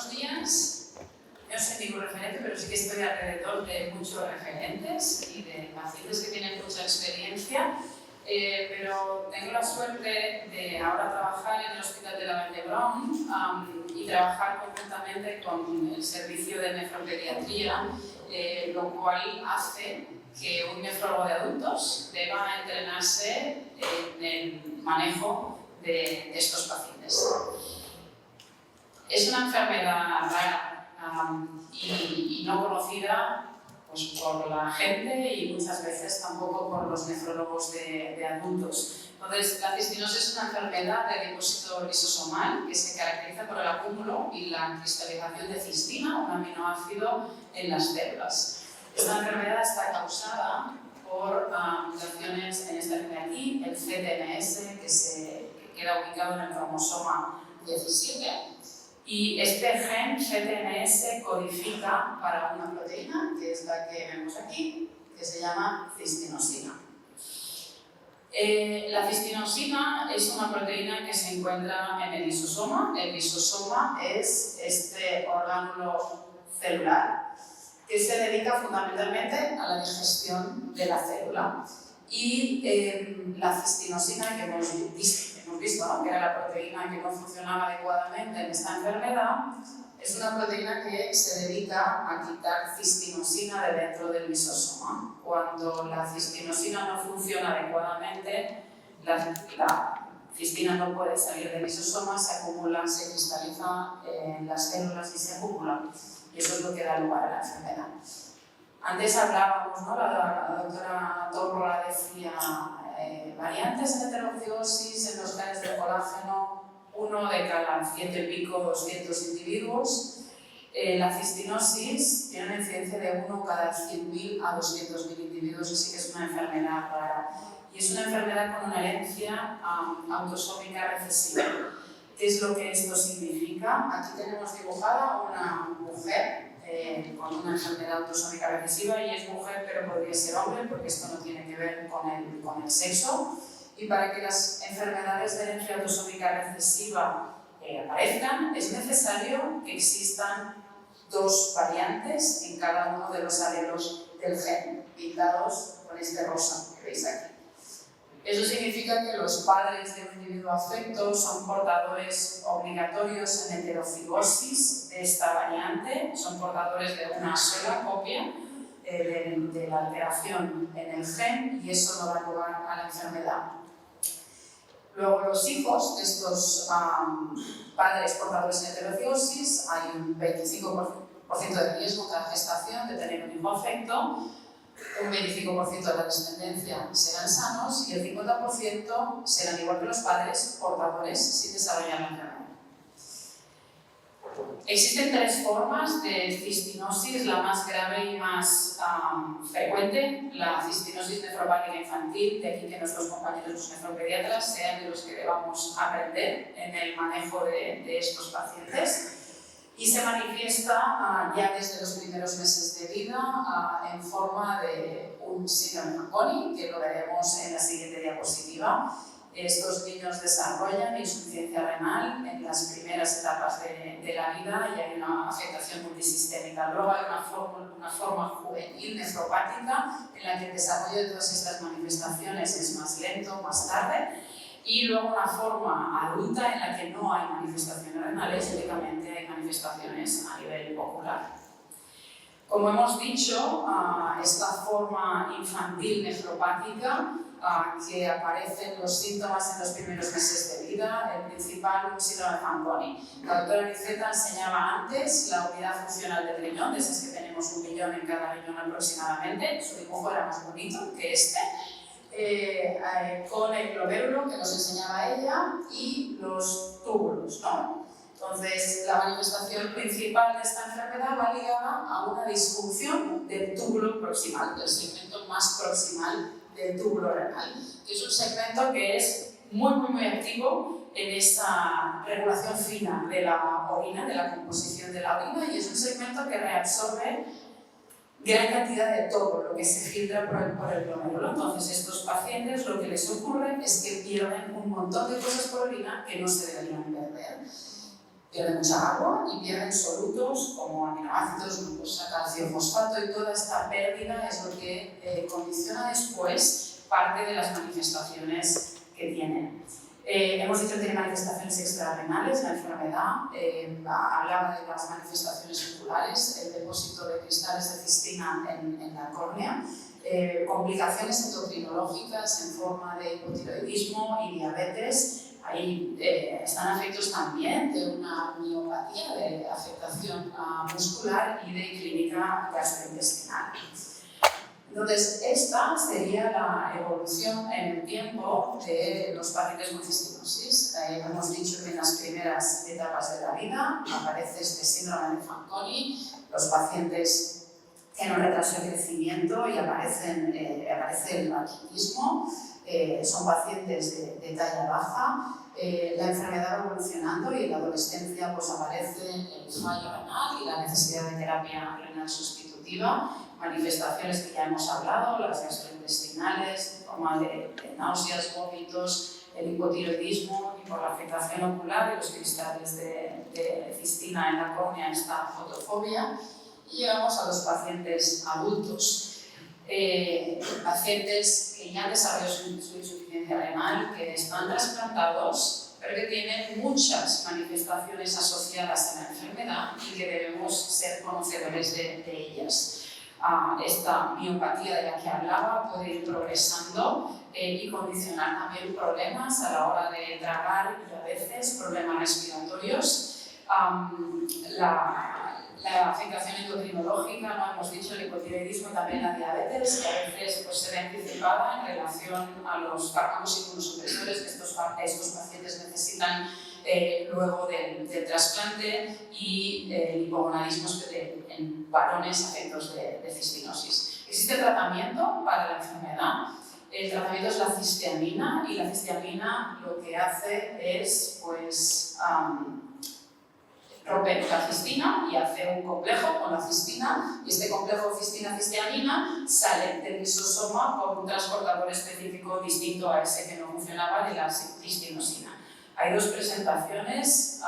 buenos días. Yo no soy ningún referente, pero sí que estoy alrededor de muchos referentes y de pacientes que tienen mucha experiencia. Pero tengo la suerte de ahora trabajar en el Hospital de la Vall d'Hebron y trabajar conjuntamente con el servicio de nefropediatría, lo cual hace que un nefrólogo de adultos deba entrenarse en el manejo de estos pacientes. Es una enfermedad rara y no conocida pues, por la gente y muchas veces tampoco por los nefrólogos de adultos. Entonces, la cistinosis es una enfermedad de depósito lisosomal que se caracteriza por el acúmulo y la cristalización de cistina, un aminoácido, en las células. Esta enfermedad está causada por mutaciones en este gen de aquí, el CTNS, que queda ubicado en el cromosoma 17. Y este gen CTNS codifica para una proteína, que es la que vemos aquí, que se llama cistinosina. La cistinosina es una proteína que se encuentra en el lisosoma. El lisosoma es este orgánulo celular que se dedica fundamentalmente a la digestión de la célula. Y la cistinosina que hemos visto, ¿no? Que era la proteína que no funcionaba adecuadamente en esta enfermedad, es una proteína que se dedica a quitar cistinosina de dentro del lisosoma. Cuando la cistinosina no funciona adecuadamente, la cistina no puede salir del lisosoma, se acumula, se cristaliza en las células y se acumula. Y eso es lo que da lugar a la enfermedad. Antes hablábamos, ¿no? La doctora Torrola decía variantes en heterocitosis en los genes de colágeno, 1 de cada 100 y pico, 200 individuos. La cistinosis tiene una incidencia de 1 cada 100.000 a 200.000 individuos, así que es una enfermedad rara. Y es una enfermedad con una herencia autosómica recesiva. ¿Qué es lo que esto significa? Aquí tenemos dibujada una mujer con una enfermedad autosómica recesiva, y es mujer pero podría ser hombre porque esto no tiene que ver con el sexo. Y para que las enfermedades de herencia autosómica recesiva aparezcan, es necesario que existan 2 variantes en cada uno de los alelos del gen, pintados con este rosa que veis aquí. Eso significa que los padres de un individuo afecto son portadores obligatorios en heterocigosis de esta variante, son portadores de una sola copia de la alteración en el gen, y eso no da lugar a la enfermedad. Luego, los hijos de estos padres portadores en heterocigosis, hay un 25% de riesgo cada gestación de tener un hijo afecto. Un 25% de la descendencia serán sanos y el 50% serán igual que los padres, portadores sin desarrollar la enfermedad. Existen 3 formas de cistinosis, la más grave y más frecuente, la cistinosis nefropática infantil, de aquí que nuestros compañeros los nefropediatras sean de los que debamos aprender en el manejo de estos pacientes. Y se manifiesta ya desde los primeros meses de vida en forma de un síndrome Fanconi, que lo veremos en la siguiente diapositiva. Estos niños desarrollan insuficiencia renal en las primeras etapas de la vida y hay una afectación multisistémica. Luego hay una forma juvenil nefropática en la que el desarrollo de todas estas manifestaciones es más lento, más tarde. Y luego una forma adulta en la que no hay manifestaciones renales, únicamente hay manifestaciones a nivel ocular. Como hemos dicho, esta forma infantil nefropática, que aparecen los síntomas en los primeros meses de vida, el principal, un síndrome de Fanconi. La doctora Niceta enseñaba antes la unidad funcional del riñón, de esas que tenemos 1 millón en cada riñón aproximadamente. Su dibujo era más bonito que este. Con el glomérulo que nos enseñaba ella y los túbulos, ¿no? Entonces, la manifestación principal de esta enfermedad va ligada a una disfunción del túbulo proximal, del segmento más proximal del túbulo renal, que es un segmento que es muy activo en esta regulación fina de la orina, de la composición de la orina, y es un segmento que reabsorbe gran cantidad de todo lo que se filtra por el glomérulo. Entonces, estos pacientes lo que les ocurre es que pierden un montón de cosas por orina que no se deberían perder. Pierden mucha agua y pierden solutos como aminoácidos, glucosa, calcio, fosfato, y toda esta pérdida es lo que condiciona después parte de las manifestaciones que tienen. Hemos dicho que tiene manifestaciones extrarrenales, la enfermedad, hablaba de las manifestaciones oculares, el depósito de cristales de cistina en la córnea, complicaciones endocrinológicas en forma de hipotiroidismo y diabetes. Ahí están efectos también de una miopatía, de afectación muscular y de clínica gastrointestinal. Entonces, esta sería la evolución en el tiempo de los pacientes con cistinosis. Hemos dicho que en las primeras etapas de la vida aparece este síndrome de Fanconi, los pacientes tienen un retraso de crecimiento y aparece el raquitismo, son pacientes de talla baja. La enfermedad va evolucionando y en la adolescencia pues, aparece el fallo renal y la necesidad de terapia renal sustitutiva, manifestaciones que ya hemos hablado, las gastrointestinales, forma de náuseas, vómitos, el hipotiroidismo, y por la afectación ocular y los cristales de cistina en la córnea, esta fotofobia. Y llegamos a los pacientes adultos, pacientes que ya han desarrollado su insuficiencia renal, que están trasplantados, pero que tienen muchas manifestaciones asociadas a la enfermedad y que debemos ser conocedores de ellas. Esta miopatía de la que hablaba puede ir progresando y condicionar también problemas a la hora de tragar y a veces problemas respiratorios. La afectación endocrinológica, no hemos dicho, el hipotiroidismo, también la diabetes, que a veces pues, se ve anticipada en relación a los fármacos inmunosupresores que estos pacientes necesitan luego del trasplante, y el hipogonadismo en varones afectos de cistinosis. Existe tratamiento para la enfermedad. El tratamiento es la cisteamina, y la cisteamina lo que hace es pues, rompe la cistina y hace un complejo con la cistina, y este complejo cistina-cisteamina sale del lisosoma con un transportador específico distinto a ese que no funcionaba, de la cistinosina. Hay dos presentaciones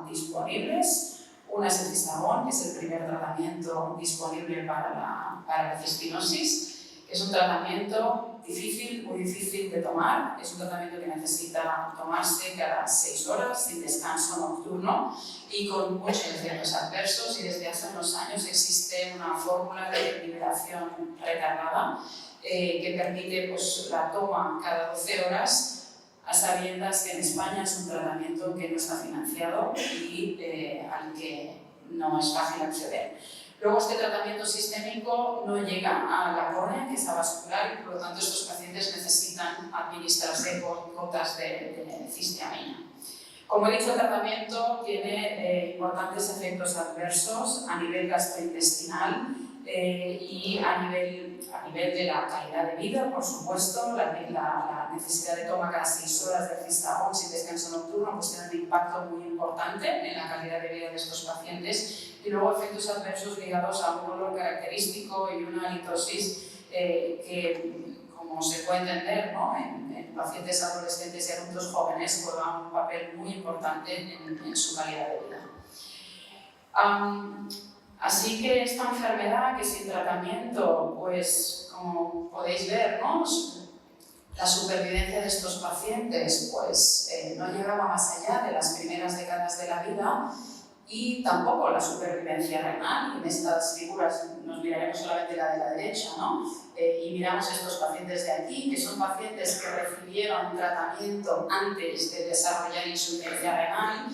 disponibles. Una es el Cistagón, que es el primer tratamiento disponible para la cistinosis, que es un tratamiento difícil, muy difícil de tomar. Es un tratamiento que necesita tomarse cada 6 horas sin descanso nocturno y con muchos efectos adversos, y desde hace unos años existe una fórmula de liberación retardada que permite pues, la toma cada 12 horas, a sabiendas que en España es un tratamiento que no está financiado y al que no es fácil acceder. Luego, este tratamiento sistémico no llega a la córnea, que es avascular, y por lo tanto estos pacientes necesitan administrarse gotas de cisteamina. Como he dicho, el tratamiento tiene importantes efectos adversos a nivel gastrointestinal y a nivel de la calidad de vida, por supuesto. La necesidad de tomar cada 6 horas de Cistagón sin descanso nocturno pues tiene un impacto muy importante en la calidad de vida de estos pacientes. Y luego efectos adversos ligados a un olor característico y una halitosis que, como se puede entender, ¿no? en pacientes adolescentes y adultos jóvenes, juega un papel muy importante en su calidad de vida. Así que esta enfermedad, que sin tratamiento, pues como podéis ver, ¿no? La supervivencia de estos pacientes pues, no llegaba más allá de las primeras décadas de la vida, y tampoco la supervivencia renal. En estas figuras nos miraremos solamente la de la derecha, ¿no? Y miramos estos pacientes de aquí, que son pacientes que recibieron tratamiento antes de desarrollar insuficiencia renal.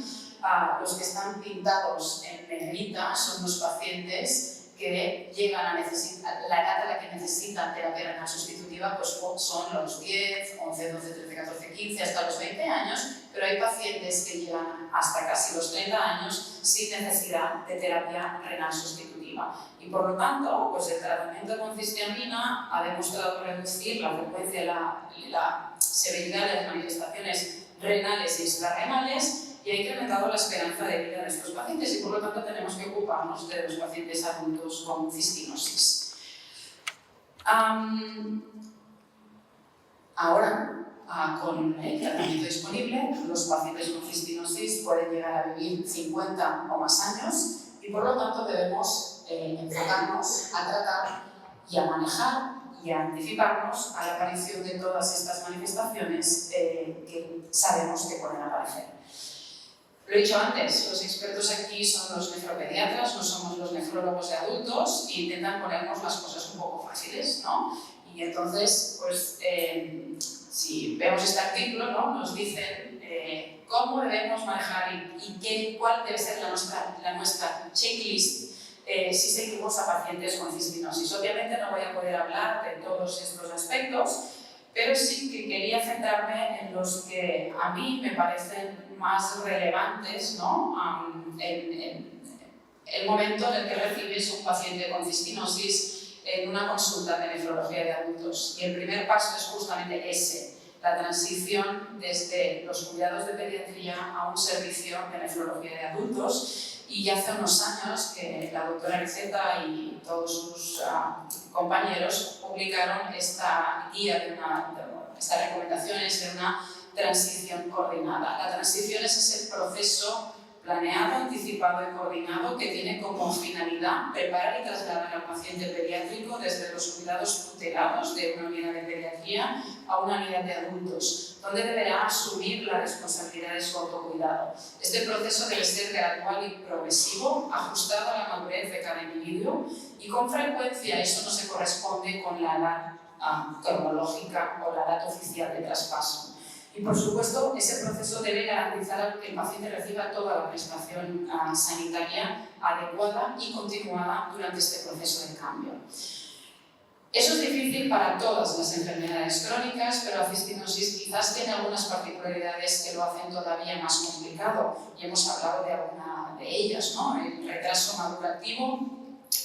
Los que están pintados en negrita son los pacientes que llegan a necesitar, la edad a la que necesitan terapia renal sustitutiva pues son los 10, 11, 12, 13, 14, 15, hasta los 20 años, pero hay pacientes que llegan hasta casi los 30 años sin necesidad de terapia renal sustitutiva. Y por lo tanto, pues el tratamiento con cisteamina ha demostrado reducir la frecuencia y la severidad de las manifestaciones renales y extrarrenales, y ha incrementado la esperanza de vida de estos pacientes, y por lo tanto tenemos que ocuparnos de los pacientes adultos con cistinosis. Ahora con el tratamiento disponible, los pacientes con cistinosis pueden llegar a vivir 50 o más años y por lo tanto debemos enfocarnos a tratar y a manejar y a anticiparnos a la aparición de todas estas manifestaciones que sabemos que pueden aparecer. Lo he dicho antes, los expertos aquí son los nefropediatras, no somos los nefrólogos de adultos e intentan ponernos las cosas un poco fáciles, ¿no? Y entonces, pues, si vemos este artículo, ¿no? Nos dicen cómo debemos manejar y cuál debe ser la nuestra checklist si seguimos a pacientes con cistinosis. Obviamente no voy a poder hablar de todos estos aspectos, pero sí que quería centrarme en los que a mí me parecen más relevantes, ¿no? En el momento en el que recibes un paciente con cistinosis en una consulta de nefrología de adultos. Y el primer paso es justamente ese, la transición desde los cuidados de pediatría a un servicio de nefrología de adultos. Y ya hace unos años que la doctora Rizeta y todos sus compañeros publicaron esta guía, estas recomendaciones de una transición coordinada. La transición es ese proceso planeado, anticipado y coordinado que tiene como finalidad preparar y trasladar al paciente pediátrico desde los cuidados tutelados de una unidad de pediatría a una unidad de adultos, donde deberá asumir la responsabilidad de su autocuidado. Este proceso debe ser gradual y progresivo, ajustado a la madurez de cada individuo y con frecuencia eso no se corresponde con la edad cronológica o la edad oficial de traspaso. Y por supuesto, ese proceso debe garantizar que el paciente reciba toda la prestación sanitaria adecuada y continuada durante este proceso de cambio. Eso es difícil para todas las enfermedades crónicas, pero la cistinosis quizás tiene algunas particularidades que lo hacen todavía más complicado y hemos hablado de alguna de ellas, ¿no? El retraso madurativo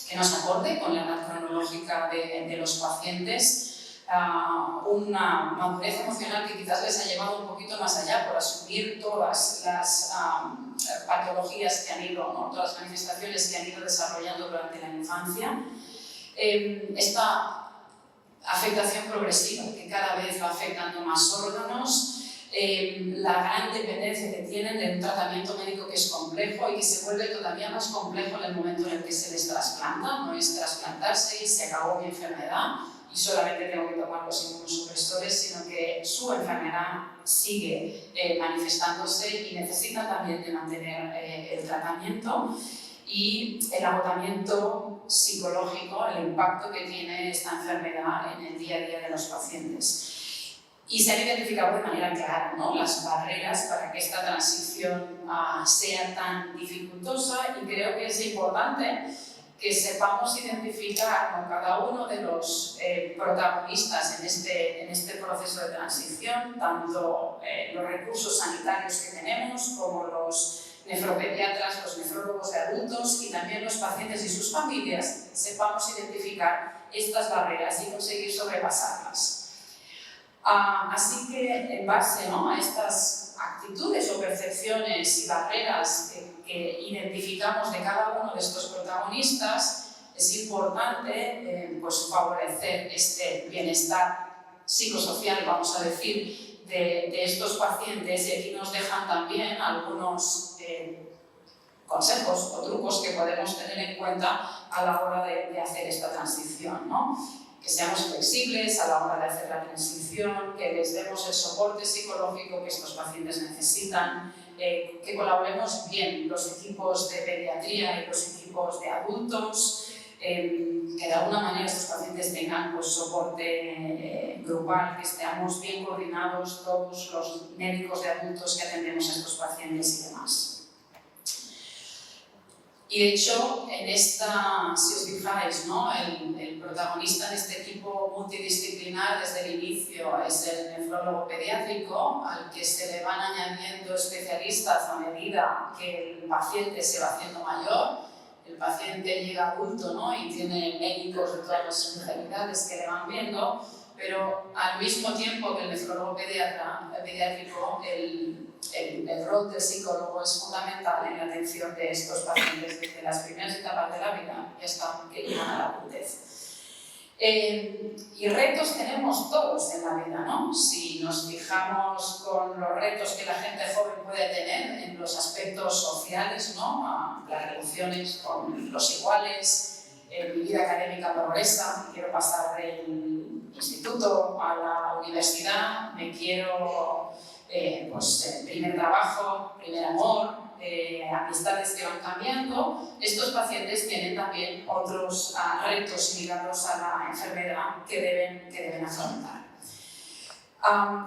que no se acorde con la edad cronológica de los pacientes, una madurez emocional que quizás les ha llevado un poquito más allá por asumir todas las patologías que han ido, ¿no? Todas las manifestaciones que han ido desarrollando durante la infancia. Esta afectación progresiva que cada vez va afectando más órganos, la gran dependencia que tienen de un tratamiento médico que es complejo y que se vuelve todavía más complejo en el momento en el que se les trasplanta. No es trasplantarse y se acabó mi enfermedad y solamente tengo que tomar los inmunosupresores, sino que su enfermedad sigue manifestándose y necesita también de mantener el tratamiento y el agotamiento psicológico, el impacto que tiene esta enfermedad en el día a día de los pacientes. Y se han identificado de manera clara, ¿no?, las barreras para que esta transición sea tan dificultosa, y creo que es importante que sepamos identificar con cada uno de los protagonistas en este proceso de transición, tanto los recursos sanitarios que tenemos como los nefropediatras, los nefrólogos de adultos y también los pacientes y sus familias, sepamos identificar estas barreras y conseguir sobrepasarlas. Así que en base, ¿no?, a estas actitudes o percepciones y barreras que identificamos de cada uno de estos protagonistas, es importante pues, favorecer este bienestar psicosocial, vamos a decir, de estos pacientes, y aquí nos dejan también algunos consejos o trucos que podemos tener en cuenta a la hora de hacer esta transición, ¿no? Que seamos flexibles a la hora de hacer la transición, que les demos el soporte psicológico que estos pacientes necesitan, que colaboremos bien los equipos de pediatría y los equipos de adultos, que de alguna manera estos pacientes tengan pues, soporte grupal, que estemos bien coordinados todos los médicos de adultos que atendemos a estos pacientes y demás. Y de hecho, en esta, si os fijáis, ¿no?, el protagonista en este equipo multidisciplinar desde el inicio es el nefrólogo pediátrico, al que se le van añadiendo especialistas a medida que el paciente se va haciendo mayor. El paciente llega adulto, ¿no?, y tiene médicos de todas las especialidades que le van viendo, pero al mismo tiempo que el nefrólogo pediátrico, el rol del psicólogo es fundamental en la atención de estos pacientes desde las primeras etapas de la vida y hasta que llegan a la adultez. Y retos tenemos todos en la vida, ¿no? Si nos fijamos con los retos que la gente joven puede tener en los aspectos sociales, ¿no? Las relaciones con los iguales, mi vida académica progresa, quiero pasar del instituto a la universidad, me quiero, primer trabajo, primer amor, amistades que van cambiando. Estos pacientes tienen también otros retos ligados a la enfermedad que deben afrontar.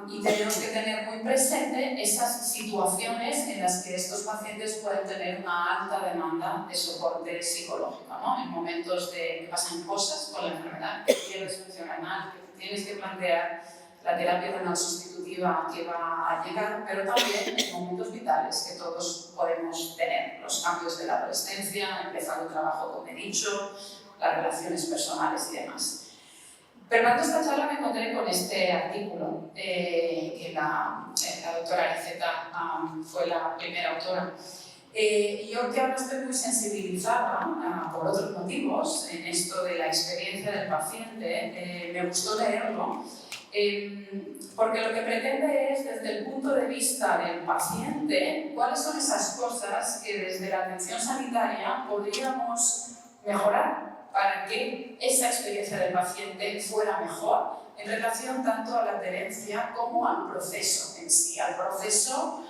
Y tenemos que tener muy presente esas situaciones en las que estos pacientes pueden tener una alta demanda de soporte psicológico, ¿no? En momentos de que pasan cosas con la enfermedad, que pierdes función renal, que tienes que plantear la terapia renal sustitutiva que va a llegar, pero también en momentos vitales que todos podemos tener, los cambios de la adolescencia, empezar un trabajo, como he dicho, las relaciones personales y demás. Preparando esta charla me encontré con este artículo, que la doctora Aliceta fue la primera autora. Yo que ahora estoy muy sensibilizada por otros motivos en esto de la experiencia del paciente, me gustó leerlo, porque lo que pretende es, desde el punto de vista del paciente, cuáles son esas cosas que desde la atención sanitaria podríamos mejorar para que esa experiencia del paciente fuera mejor en relación tanto a la adherencia como al proceso en sí, al proceso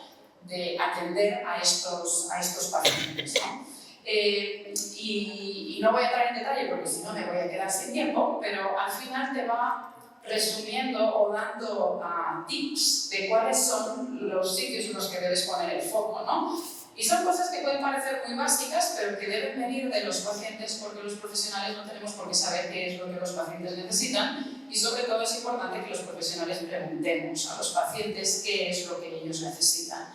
de atender a estos pacientes, ¿no? Y no voy a entrar en detalle porque si no me voy a quedar sin tiempo, pero al final te va resumiendo o dando tips de cuáles son los sitios en los que debes poner el foco, ¿no? Y son cosas que pueden parecer muy básicas, pero que deben venir de los pacientes, porque los profesionales no tenemos por qué saber qué es lo que los pacientes necesitan, y sobre todo es importante que los profesionales preguntemos a los pacientes qué es lo que ellos necesitan.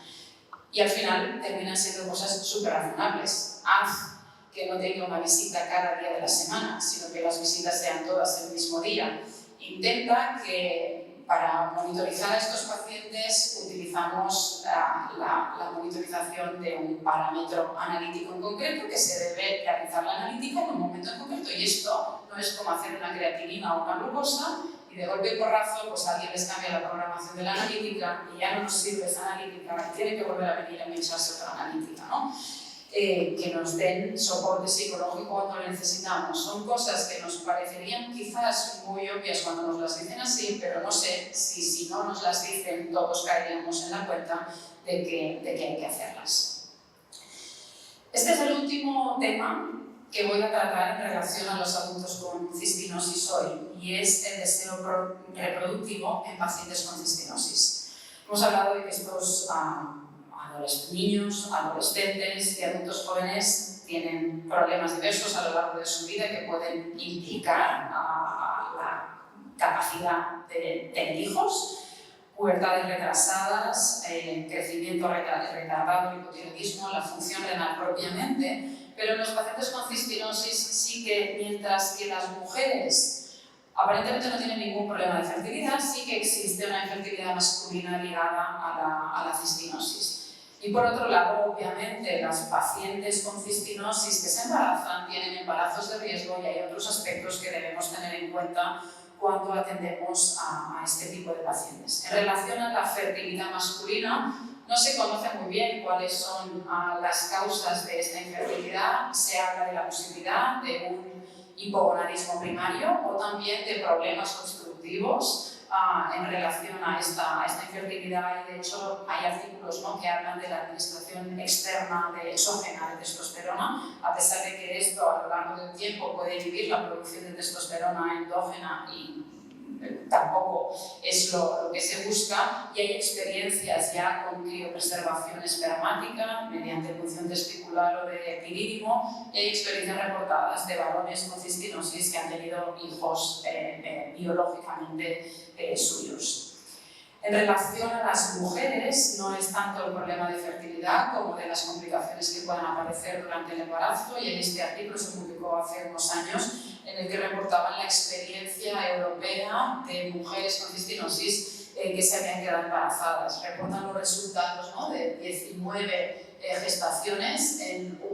Y al final terminan siendo cosas súper razonables. Haz que no tenga una visita cada día de la semana, sino que las visitas sean todas el mismo día. Intenta que para monitorizar a estos pacientes utilizamos la monitorización de un parámetro analítico en concreto, que se debe realizar la analítica en un momento en concreto, y esto no es como hacer una creatinina o una glucosa y de golpe y porrazo pues alguien les cambia la programación de la analítica y ya no nos sirve esa analítica y tiene que volver a venir a echarse otra analítica, ¿no? Que nos den soporte psicológico cuando lo necesitamos. Son cosas que nos parecerían quizás muy obvias cuando nos las dicen así, pero no sé si no nos las dicen todos caeríamos en la cuenta de que hay que hacerlas. Este es el último tema que voy a tratar en relación a los adultos con cistinosis hoy, y es el deseo reproductivo en pacientes con cistinosis. Hemos hablado de que estos niños, adolescentes y adultos jóvenes tienen problemas diversos a lo largo de su vida que pueden implicar la capacidad de tener hijos, pubertades retrasadas, crecimiento retardado, el hipotiroidismo, la función renal propiamente, pero en los pacientes con cistinosis sí que, mientras que las mujeres aparentemente no tienen ningún problema de fertilidad, sí que existe una infertilidad masculina ligada a la cistinosis. Y por otro lado, obviamente, las pacientes con cistinosis que se embarazan tienen embarazos de riesgo y hay otros aspectos que debemos tener en cuenta cuando atendemos a este tipo de pacientes. En relación a la fertilidad masculina, no se conoce muy bien cuáles son las causas de esta infertilidad. Se habla de la posibilidad de un hipogonadismo primario o también de problemas constructivos en relación a esta infertilidad, y de hecho hay artículos, ¿no?, que hablan de la administración externa de exógena de testosterona, a pesar de que esto a lo largo del tiempo puede inhibir la producción de testosterona endógena y tampoco es lo que se busca, y hay experiencias ya con criopreservación espermática mediante punción testicular o de pirídimo, y hay experiencias reportadas de varones con cistinosis que han tenido hijos biológicamente suyos. En relación a las mujeres, no es tanto el problema de fertilidad como de las complicaciones que puedan aparecer durante el embarazo, y en este artículo se publicó hace unos años en el que reportaban la experiencia europea de mujeres con cistinosis que se habían quedado embarazadas. Reportan los resultados, ¿no?, de 19 gestaciones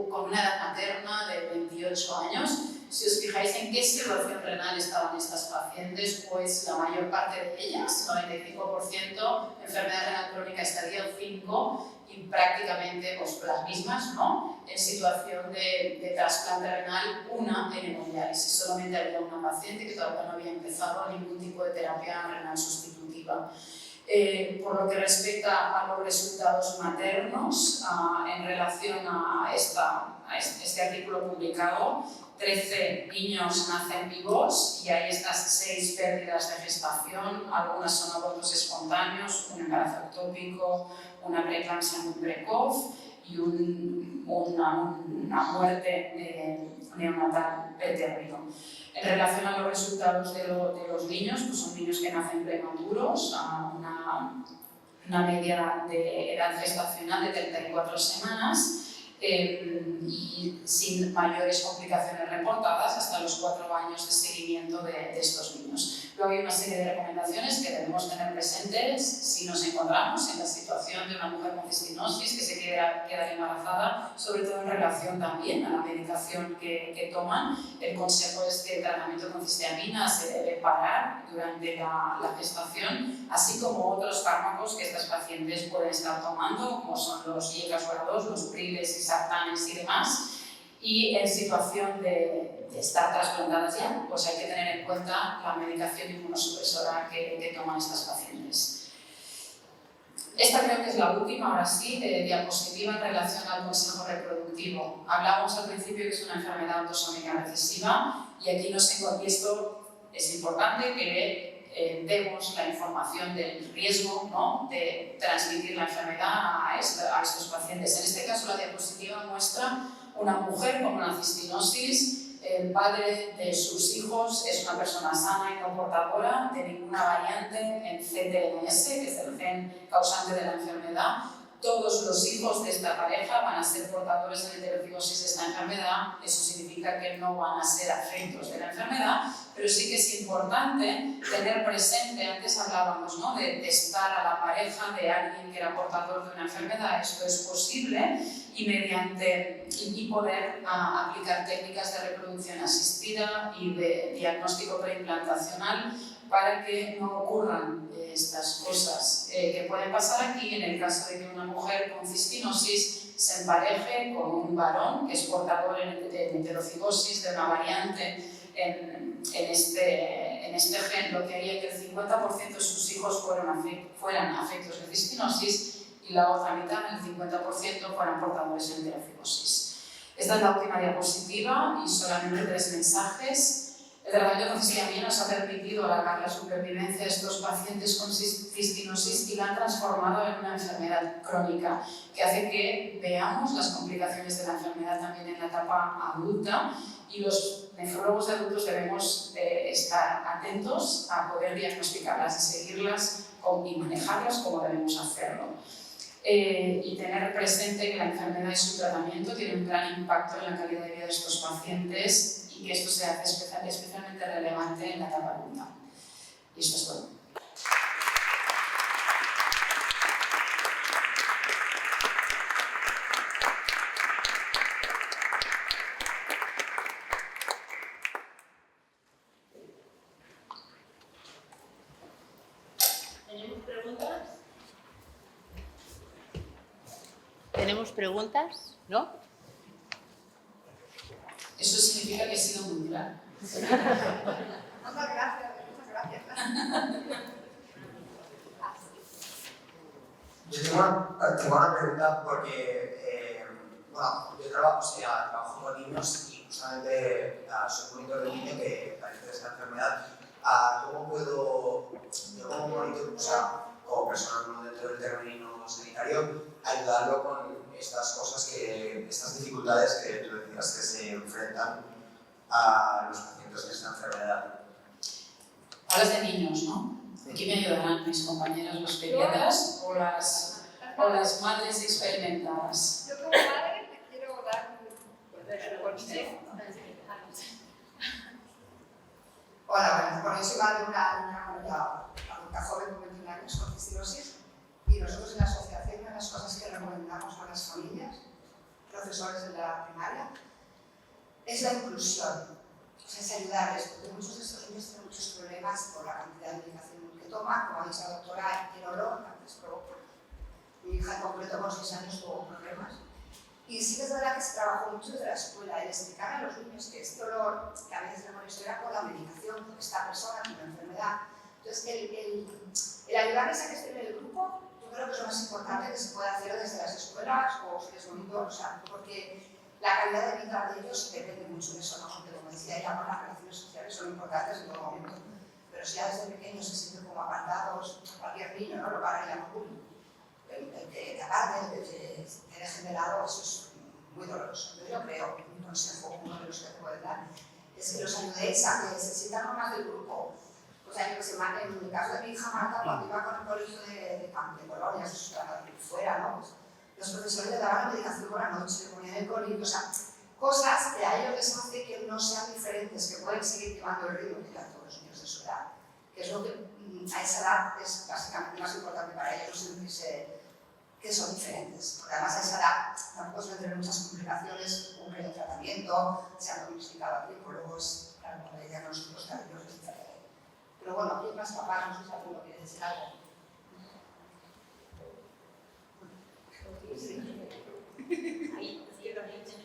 con una edad materna de 28 años, Si os fijáis en qué situación renal estaban estas pacientes, pues la mayor parte de ellas, 95%, enfermedad renal crónica estadio 5 y prácticamente pues, las mismas, ¿no? En situación de trasplante renal, una en hemodiálisis. Solamente había una paciente que todavía no había empezado ningún tipo de terapia renal sustitutiva. Por lo que respecta a los resultados maternos, en relación a este artículo publicado, 13 niños nacen vivos y hay estas 6 pérdidas de gestación, algunas son abortos espontáneos, un embarazo ectópico, una preeclampsia muy precoz y una muerte neonatal pretérmino. En relación a los resultados de los niños, pues son niños que nacen prematuros, a una media de edad gestacional de 34 semanas y sin mayores complicaciones reportadas hasta los 4 años de seguimiento de estos niños. Luego hay una serie de recomendaciones que debemos tener presentes si nos encontramos en la situación de una mujer con cistinosis que se quiera quedar embarazada, sobre todo en relación también a la medicación que toman. El consejo es que el tratamiento con cisteamina se debe parar durante la gestación, así como otros fármacos que estas pacientes pueden estar tomando, como son los IECAS-2, los Priles y sartanes y demás. Y en situación de estar trasplantadas ya, pues hay que tener en cuenta la medicación inmunosupresora que toman estas pacientes. Esta creo que es la última, ahora sí, diapositiva en relación al consejo reproductivo. Hablábamos al principio que es una enfermedad autosómica recesiva y aquí y esto es importante que demos la información del riesgo, ¿no?, de transmitir la enfermedad a estos pacientes. En este caso la diapositiva muestra una mujer con una cistinosis, el padre de sus hijos es una persona sana y no portadora de ninguna variante en CTLS, que es el gen causante de la enfermedad. Todos los hijos de esta pareja van a ser portadores en heterocigosis de esta enfermedad. Eso significa que no van a ser afectos de la enfermedad, pero sí que es importante tener presente, antes hablábamos, ¿no?, de testar a la pareja de alguien que era portador de una enfermedad. Esto es posible y poder aplicar técnicas de reproducción asistida y de diagnóstico preimplantacional para que no ocurran estas cosas que pueden pasar aquí en el caso de que una mujer con cistinosis se empareje con un varón que es portador en heterocigosis de una variante en este gen, lo que haría que el 50% de sus hijos fueran afectos de cistinosis y la otra mitad, el 50%, fueran portadores en heterocigosis. Esta es la última diapositiva y solamente 3 mensajes. El tratamiento con cisteamina nos ha permitido alargar la supervivencia de estos pacientes con cistinosis y la han transformado en una enfermedad crónica, que hace que veamos las complicaciones de la enfermedad también en la etapa adulta, y los nefrólogos de adultos debemos estar atentos a poder diagnosticarlas y seguirlas y manejarlas como debemos hacerlo. Y tener presente que la enfermedad y su tratamiento tienen un gran impacto en la calidad de vida de estos pacientes y que esto se hace especialmente relevante en la etapa adulta. Y esto es todo. ¿Tenemos preguntas? ¿Tenemos preguntas? ¿No? Eso significa que he sido muy claro. Muchas gracias. Yo tengo una pregunta porque, yo trabajo con niños y justamente soy monitor de un niño que padece de esta enfermedad. ¿Cómo puedo, yo como monitor, como persona no dentro del terreno sanitario, ayudarlo con estas cosas, estas dificultades que tú decías que se enfrentan a los pacientes de esta enfermedad? Hablas de niños, ¿no? Aquí me ayudarán mis compañeros los pediatras o las madres experimentadas. Yo como madre te quiero dar un consejo. Hola, bueno, yo soy madre de una adulta joven con 21 años con cistinosis y nosotros en la asociación, una de las cosas que recomendamos a las familias, profesores de la primaria, es la inclusión. pues es ayudarles, porque muchos de estos niños tienen muchos problemas por la cantidad de medicación que toman, como ha dicho la doctora, el olor, antes provoca. Mi hija en concreto con 6 años tuvo problemas. Y sí que es verdad que se trabajó mucho desde la escuela, el explicar a los niños que este olor, que a veces le molestó, era por la medicación, porque esta persona tiene una enfermedad. Entonces, el ayudarles a que estén en el grupo, yo creo que es lo más importante que se puede hacer desde las escuelas o si es bonito, o sea, porque la calidad de vida de ellos depende mucho de eso, ¿no? Porque como decía ella, las relaciones sociales son importantes en todo momento, pero si ya desde pequeños se sienten como apartados, cualquier niño, ¿no? Lo para y llama bullying. El que te aparte, el que te dejen de lado, eso es muy doloroso. Yo creo, un consejo, uno de los que te puedo dar, es que los ayudéis a que se sientan más del grupo. O sea, que se mate, en el caso de mi hija Marta, cuando iba con el colegio de Colonia, fuera, ¿no? Pues, los profesores le daban la medicación por la noche, le ponían el colegio, o sea, cosas que a ellos les hace que no sean diferentes, que pueden seguir llevando el ritmo que llevan todos los niños de su edad, que es lo que a esa edad es básicamente más importante para ellos, no sentirse que son diferentes, porque además a esa edad tampoco suelen tener muchas complicaciones, un periodo de tratamiento, se han domesticado a psicólogos, claro, cuando hay diagnósticos tardíos, etc. Pero bueno, aquí más papás, no sé si alguno quiere decir algo. Sí. Ahí, izquierda, derecha.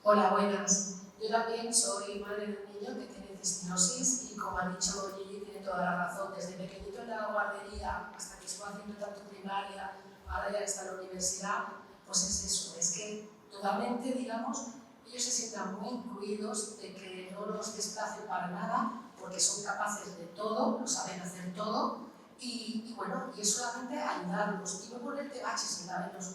Hola, buenas. Yo también soy madre de un niño que tiene cistinosis y como ha dicho Gigi, tiene toda la razón. Desde pequeñito en la guardería hasta que estuvo haciendo tanto primaria, ahora ya está en la universidad, pues es eso, es que totalmente, digamos, ellos se sientan muy incluidos, de que no los desplacen para nada, porque son capaces de todo, lo saben hacer todo, y bueno, y es solamente ayudarlos, y no ponerte baches en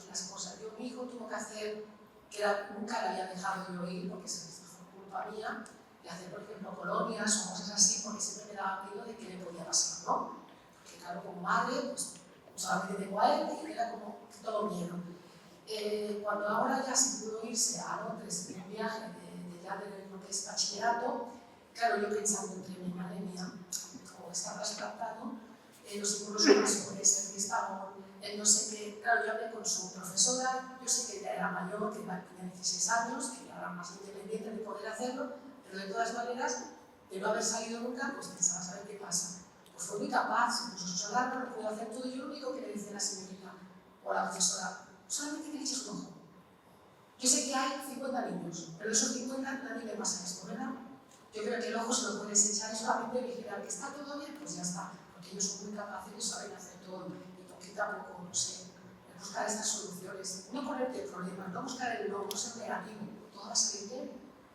las cosas. Mi hijo tuvo que hacer, que nunca le había dejado yo ir, porque fue culpa mía, de hacer, por ejemplo, colonias o cosas así, porque siempre me daba miedo de que le podía pasar, ¿no? Porque claro, como madre, pues solamente tengo a él y era como todo miedo. Cuando ahora ya se pudo irse a Londres en un viaje de lo que es bachillerato, claro, yo pensando entre mi madre mía, como está trasplantado, los seguros puede ser que estaban, no sé qué, claro, yo hablé con su profesora, yo sé que ella era mayor, que tenía 16 años, que ya era más independiente de poder hacerlo, pero de todas maneras, de no haber salido nunca, pues pensaba saber qué pasa. Pues fue muy capaz, incluso su alarma lo pudo hacer todo, y yo lo único que le decía a la señorita o a la profesora, solamente que le eches un ojo. Yo sé que hay 50 niños, pero esos 50 nadie le pasa esto, ¿verdad? Yo creo que el ojo se lo puedes echar y solamente vigilar que está todo bien, pues ya está. Porque ellos son muy capaces y saben hacer todo. Y poquito a poco, no sé, buscar estas soluciones. No ponerte problemas, no buscar el no ser negativo. Todo va a salir bien.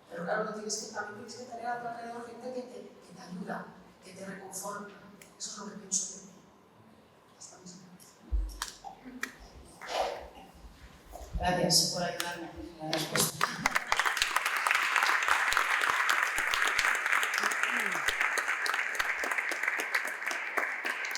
Pero claro, también tienes que tener a tu alrededor gente que te ayuda, que te reconforta. Eso es lo que pienso yo. Hasta mismo. Gracias por ayudarme en la respuesta.